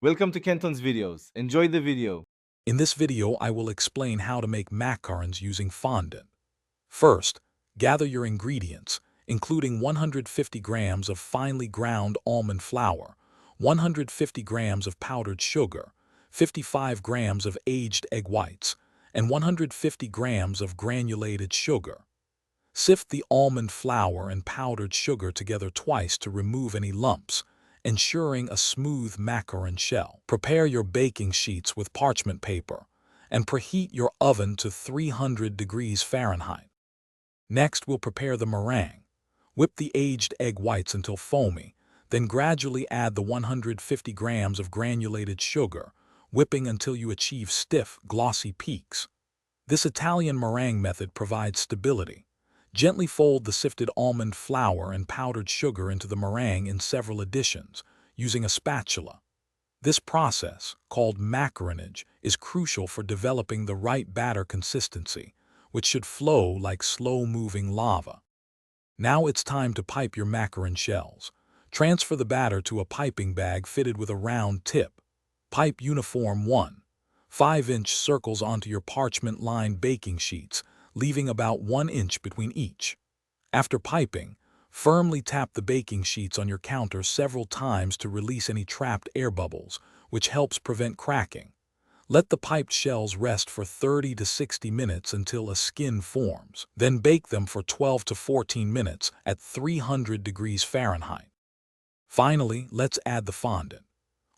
Welcome to Kenton's videos. Enjoy the video. In this video, I will explain how to make macarons using fondant. First, gather your ingredients, including 150 grams of finely ground almond flour, 150 grams of powdered sugar, 55 grams of aged egg whites, and 150 grams of granulated sugar. Sift the almond flour and powdered sugar together twice to remove any lumps, ensuring a smooth macaron shell. Prepare your baking sheets with parchment paper and preheat your oven to 300 degrees Fahrenheit. Next, we'll prepare the meringue. Whip the aged egg whites until foamy, then gradually add the 150 grams of granulated sugar, whipping until you achieve stiff, glossy peaks. This Italian meringue method provides stability. Gently fold the sifted almond flour and powdered sugar into the meringue in several additions, using a spatula. This process, called macaronage, is crucial for developing the right batter consistency, which should flow like slow-moving lava. Now it's time to pipe your macaron shells. Transfer the batter to a piping bag fitted with a round tip. Pipe uniform 1.5-inch circles onto your parchment-lined baking sheets, leaving about 1 inch between each. After piping, firmly tap the baking sheets on your counter several times to release any trapped air bubbles, which helps prevent cracking. Let the piped shells rest for 30 to 60 minutes until a skin forms. Then bake them for 12 to 14 minutes at 300 degrees Fahrenheit. Finally, let's add the fondant.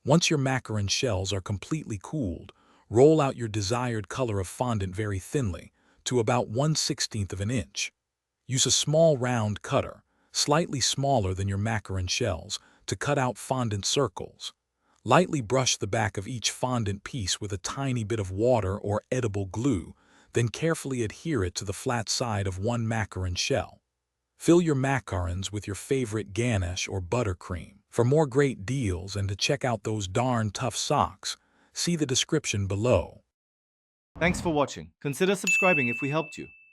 Once your macaron shells are completely cooled, roll out your desired color of fondant very thinly, to about 1/16 of an inch. Use a small round cutter, slightly smaller than your macaron shells, to cut out fondant circles. Lightly brush the back of each fondant piece with a tiny bit of water or edible glue, then carefully adhere it to the flat side of one macaron shell. Fill your macarons with your favorite ganache or buttercream. For more great deals and to check out those darn tough socks, see the description below. Thanks for watching. Consider subscribing if we helped you.